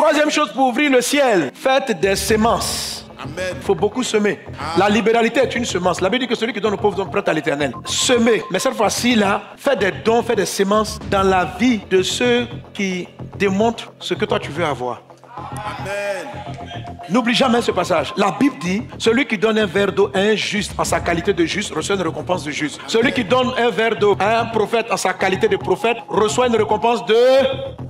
Troisième chose pour ouvrir le ciel, faites des semences. Amen. Il faut beaucoup semer. La libéralité est une semence. La Bible dit que celui qui donne aux pauvres donne prête à l'éternel. Semer. Mais cette fois-ci là, fais des dons, fais des semences dans la vie de ceux qui démontrent ce que toi tu veux avoir. Amen. N'oublie jamais ce passage. La Bible dit, celui qui donne un verre d'eau à un juste en sa qualité de juste reçoit une récompense de juste. Celui qui donne un verre d'eau à un prophète en sa qualité de prophète reçoit une récompense de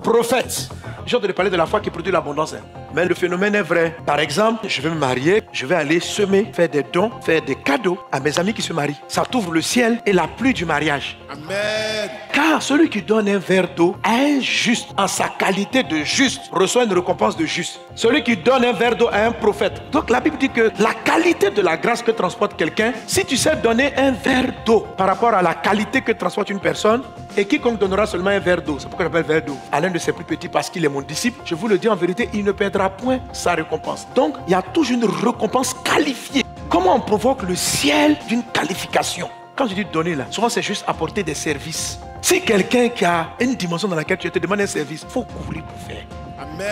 prophète. J'ai entendu parler de la foi qui produit l'abondance. Mais le phénomène est vrai. Par exemple, je vais me marier, je vais aller semer, faire des dons, faire des cadeaux à mes amis qui se marient. Ça t'ouvre le ciel et la pluie du mariage. Amen. Car celui qui donne un verre d'eau à un juste en sa qualité de juste reçoit une récompense de juste. Celui qui donne un verre d'eau à un prophète. Donc la Bible dit que la qualité de la grâce que transporte quelqu'un, si tu sais donner un verre d'eau par rapport à la qualité que transporte une personne, et quiconque donnera seulement un verre d'eau, c'est pourquoi j'appelle verre d'eau, à l'un de ses plus petits parce qu'il est mon disciple, je vous le dis en vérité, il ne perdra point sa récompense. Donc il y a toujours une récompense qualifiée. Comment on provoque le ciel d'une qualification? Quand je dis donner là, souvent c'est juste apporter des services. Si quelqu'un qui a une dimension dans laquelle tu te demandes un service, il faut courir pour faire. Amen.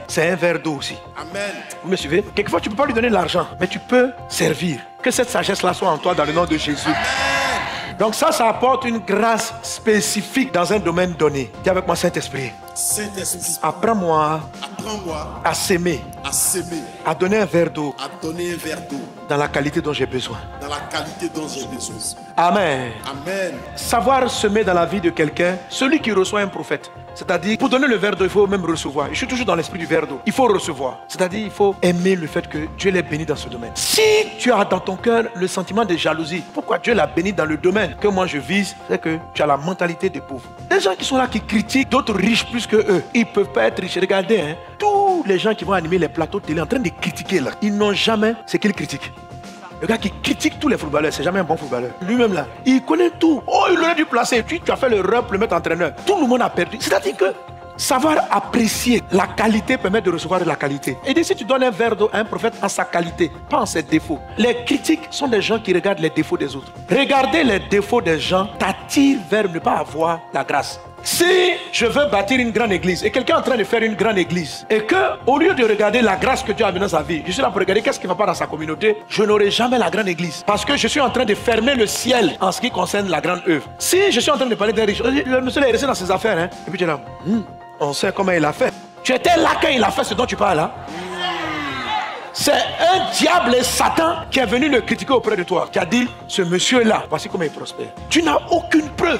C'est un verre d'eau aussi. Amen. Vous me suivez? Quelquefois tu ne peux pas lui donner l'argent, mais tu peux servir. Que cette sagesse-là soit en toi dans le nom de Jésus. Amen. Donc ça apporte une grâce spécifique dans un domaine donné. Dis avec moi, Saint-Esprit. Saint-Esprit, Apprends-moi apprends-moi à s'aimer, à s'aimer, à donner un verre d'eau à donner un verre d'eau dans la qualité dont j'ai besoin. dans la qualité dont j'ai besoin. Amen. Amen. Savoir semer dans la vie de quelqu'un, celui qui reçoit un prophète. C'est-à-dire, pour donner le verre d'eau, il faut même recevoir. Je suis toujours dans l'esprit du verre d'eau. Il faut recevoir. C'est-à-dire, il faut aimer le fait que Dieu l'ait béni dans ce domaine. Si tu as dans ton cœur le sentiment de jalousie, pourquoi Dieu l'a béni dans le domaine que moi je vise, c'est que tu as la mentalité des pauvres. Les gens qui sont là, qui critiquent d'autres riches plus que eux, ils ne peuvent pas être riches. Regardez, hein, tous les gens qui vont animer les plateaux de télé en train de critiquer là, ils n'ont jamais ce qu'ils critiquent. Le gars qui critique tous les footballeurs, c'est jamais un bon footballeur. Lui-même là, il connaît tout. Oh, il aurait dû placer. Tu as fait l'erreur pour le mettre entraîneur. Tout le monde a perdu. C'est-à-dire que savoir apprécier la qualité permet de recevoir de la qualité. Et si tu donnes un verre d'eau à un prophète en sa qualité, pas en ses défauts. Les critiques sont des gens qui regardent les défauts des autres. Regarder les défauts des gens t'attire vers ne pas avoir la grâce. Si je veux bâtir une grande église et quelqu'un est en train de faire une grande église et que, au lieu de regarder la grâce que Dieu a mis dans sa vie, je suis là pour regarder qu'est-ce qui ne va pas dans sa communauté, je n'aurai jamais la grande église. Parce que je suis en train de fermer le ciel en ce qui concerne la grande œuvre. Si je suis en train de parler d'un riche, le monsieur là est resté dans ses affaires, hein, et puis tu es là, on sait comment il a fait. Tu étais là quand il a fait ce dont tu parles là. C'est un diable et Satan qui est venu le critiquer auprès de toi, qui a dit, ce monsieur-là, voici comment il prospère. Tu n'as aucune preuve.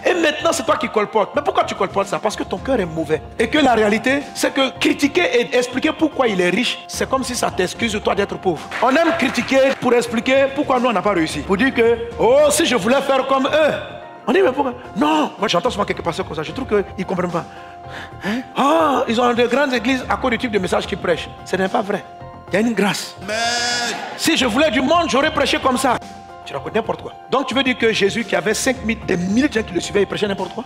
Et maintenant, c'est toi qui colportes. Mais pourquoi tu colportes ça? Parce que ton cœur est mauvais. Et que la réalité, c'est que critiquer et expliquer pourquoi il est riche, c'est comme si ça t'excuse toi d'être pauvre. On aime critiquer pour expliquer pourquoi nous, on n'a pas réussi. Pour dire que, oh, si je voulais faire comme eux. On dit, mais pourquoi? Non, moi j'entends souvent quelques pasteurs comme ça. Je trouve qu'ils ne comprennent pas. Hein? Ah, ils ont de grandes églises à cause du type de message qu'ils prêchent. Ce n'est pas vrai. Il y a une grâce. Amen. Si je voulais du monde, j'aurais prêché comme ça. Tu racontes n'importe quoi. Donc tu veux dire que Jésus qui avait 5 000, des milliers de gens qui le suivaient, il prêchait n'importe quoi?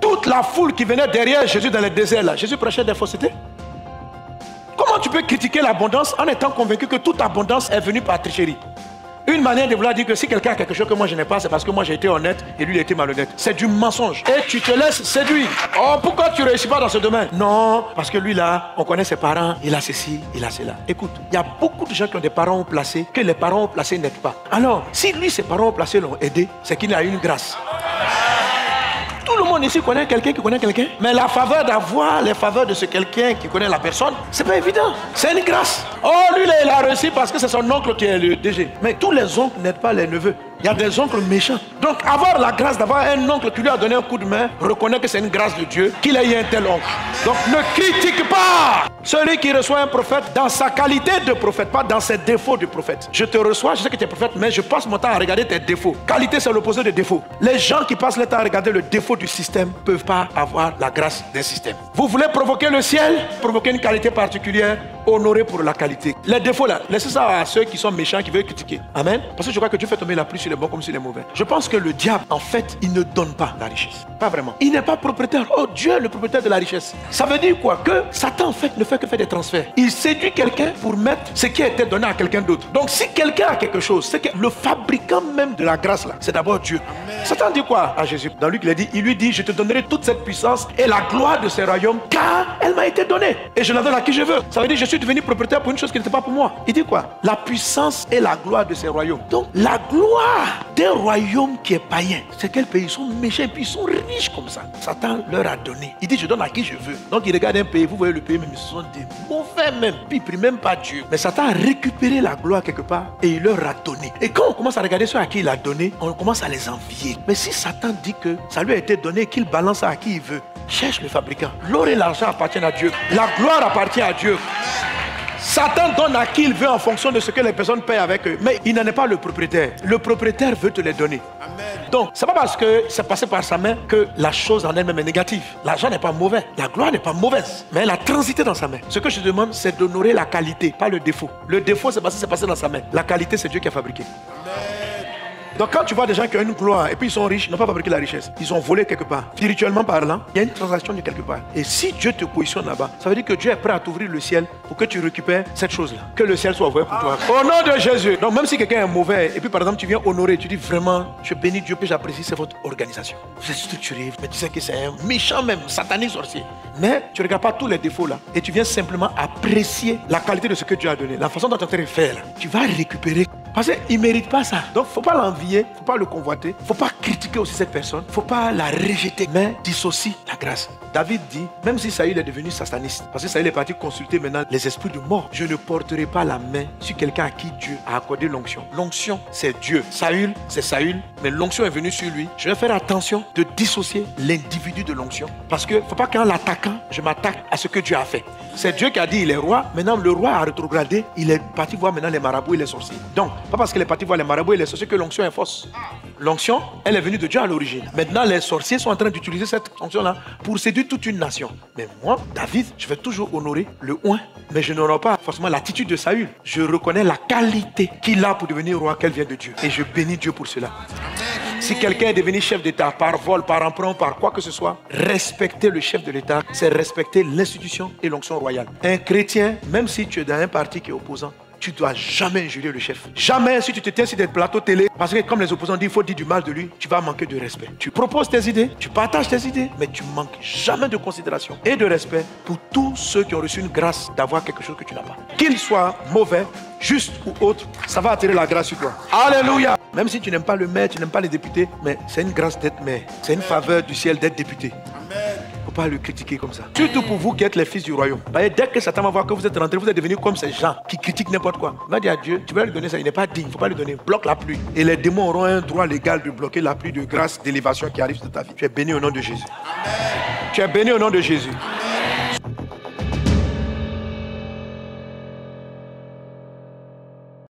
Toute la foule qui venait derrière Jésus dans le désert là, Jésus prêchait des faussetés. Comment tu peux critiquer l'abondance en étant convaincu que toute abondance est venue par tricherie? Une manière de vouloir dire que si quelqu'un a quelque chose que moi je n'ai pas, c'est parce que moi j'ai été honnête et lui il a été malhonnête. C'est du mensonge. Et tu te laisses séduire. Oh, pourquoi tu ne réussis pas dans ce domaine? Non, parce que lui là, on connaît ses parents, il a ceci, il a cela. Écoute, il y a beaucoup de gens qui ont des parents haut placés que les parents haut placés n'aident pas. Alors, si lui, ses parents haut placés l'ont aidé, c'est qu'il a eu une grâce. Tout le monde ici connaît quelqu'un qui connaît quelqu'un. Mais la faveur d'avoir les faveurs de ce quelqu'un qui connaît la personne, c'est pas évident. C'est une grâce. Oh, lui, là, il a réussi parce que c'est son oncle qui est le DG. Mais tous les oncles n'aident pas les neveux. Il y a des oncles méchants. Donc, avoir la grâce d'avoir un oncle qui lui a donné un coup de main, reconnaît que c'est une grâce de Dieu qu'il ait eu un tel oncle. Donc, ne critique pas celui qui reçoit un prophète dans sa qualité de prophète, pas dans ses défauts de prophète. Je te reçois, je sais que tu es prophète, mais je passe mon temps à regarder tes défauts. Qualité, c'est l'opposé de défaut. Les gens qui passent le temps à regarder le défaut du système ne peuvent pas avoir la grâce d'un système. Vous voulez provoquer le ciel, provoquer une qualité particulière, honorer pour la qualité. Les défauts là, laissez ça à ceux qui sont méchants, qui veulent critiquer. Amen. Parce que je crois que Dieu fait tomber la pluie sur les est bon comme s'il est mauvais. Je pense que le diable, en fait, il ne donne pas la richesse. Pas vraiment. Il n'est pas propriétaire. Oh, Dieu est le propriétaire de la richesse. Ça veut dire quoi? Que Satan, en fait, ne fait que faire des transferts. Il séduit quelqu'un pour mettre ce qui a été donné à quelqu'un d'autre. Donc, si quelqu'un a quelque chose, c'est que le fabricant même de la grâce, là, c'est d'abord Dieu. Amen. Satan dit quoi à Jésus? Dans Luc, il lui dit, je te donnerai toute cette puissance et la gloire de ces royaumes, car elle m'a été donnée. Et je la donne à qui je veux. Ça veut dire, je suis devenu propriétaire pour une chose qui n'était pas pour moi. Il dit quoi? La puissance et la gloire de ces royaumes. Donc, la gloire d'un royaume qui est païen, c'est quel pays? Ils sont méchants et puis ils sont riches comme ça. Satan leur a donné. Il dit, je donne à qui je veux. Donc, il regarde un pays, vous voyez le pays, mais ce sont des mauvais même. Puis, il ne prie même pas Dieu. Mais Satan a récupéré la gloire quelque part et il leur a donné. Et quand on commence à regarder ceux à qui il a donné, on commence à les envier. Mais si Satan dit que ça lui a été donné, qu'il balance à qui il veut, cherche le fabricant. L'or et l'argent appartiennent à Dieu. La gloire appartient à Dieu. Satan donne à qui il veut en fonction de ce que les personnes paient avec eux. Mais il n'en est pas le propriétaire. Le propriétaire veut te les donner. Amen. Donc, ce n'est pas parce que c'est passé par sa main que la chose en elle-même est négative. L'argent n'est pas mauvais. La gloire n'est pas mauvaise. Mais elle a transité dans sa main. Ce que je demande, c'est d'honorer la qualité, pas le défaut. Le défaut, c'est parce que c'est passé dans sa main. La qualité, c'est Dieu qui a fabriqué. Amen. Donc quand tu vois des gens qui ont une gloire et puis ils sont riches, ils n'ont pas fabriqué la richesse. Ils ont volé quelque part. Spirituellement parlant, il y a une transaction de quelque part. Et si Dieu te positionne là-bas, ça veut dire que Dieu est prêt à t'ouvrir le ciel pour que tu récupères cette chose-là. Que le ciel soit ouvert pour toi. Au nom de Jésus. Donc même si quelqu'un est mauvais et puis par exemple tu viens honorer, tu dis vraiment, je bénis Dieu et j'apprécie, c'est votre organisation. Vous êtes structuré, mais tu sais que c'est un méchant même, satanique sorcier. Mais tu ne regardes pas tous les défauts là. Et tu viens simplement apprécier la qualité de ce que Dieu a donné. La façon dont tu es en train de faire là. Tu vas récupérer. Parce qu'il ne mérite pas ça. Donc, il ne faut pas l'envier, il ne faut pas le convoiter, il ne faut pas critiquer aussi cette personne, il ne faut pas la rejeter, mais dissocie la grâce. David dit, même si Saül est devenu sataniste, parce que Saül est parti consulter maintenant les esprits de mort, je ne porterai pas la main sur quelqu'un à qui Dieu a accordé l'onction. L'onction, c'est Dieu. Saül, c'est Saül, mais l'onction est venue sur lui. Je vais faire attention de dissocier l'individu de l'onction. Parce qu'il ne faut pas qu'en l'attaquant, je m'attaque à ce que Dieu a fait. C'est Dieu qui a dit il est roi. Maintenant, le roi a rétrogradé. Il est parti voir maintenant les marabouts et les sorciers. Donc, pas parce qu'il est parti voir les marabouts et les sorciers que l'onction est fausse. L'onction, elle est venue de Dieu à l'origine. Maintenant, les sorciers sont en train d'utiliser cette onction-là pour séduire toute une nation. Mais moi, David, je vais toujours honorer le oint. Mais je n'aurai pas forcément l'attitude de Saül. Je reconnais la qualité qu'il a pour devenir roi, qu'elle vient de Dieu. Et je bénis Dieu pour cela. Si quelqu'un est devenu chef d'État par vol, par emprunt, par quoi que ce soit, respecter le chef de l'État, c'est respecter l'institution et l'onction royale. Un chrétien, même si tu es dans un parti qui est opposant, tu ne dois jamais injurier le chef. Jamais si tu te tiens sur des plateaux télé, parce que comme les opposants disent, il faut dire du mal de lui, tu vas manquer de respect. Tu proposes tes idées, tu partages tes idées, mais tu manques jamais de considération et de respect pour tous ceux qui ont reçu une grâce d'avoir quelque chose que tu n'as pas. Qu'il soit mauvais, juste ou autre, ça va attirer la grâce sur toi. Alléluia. Même si tu n'aimes pas le maire, tu n'aimes pas les députés, mais c'est une grâce d'être maire. C'est une faveur du ciel d'être député. Amen. Faut pas le critiquer comme ça. Surtout pour vous qui êtes les fils du royaume. Dès que Satan va voir que vous êtes rentrés, vous êtes devenus comme ces gens qui critiquent n'importe quoi. Il va dire à Dieu, tu vas lui donner ça, il n'est pas digne, il ne faut pas lui donner. Bloque la pluie. Et les démons auront un droit légal de bloquer la pluie de grâce, d'élévation qui arrive sur ta vie. Tu es béni au nom de Jésus. Amen. Tu es béni au nom de Jésus. Amen.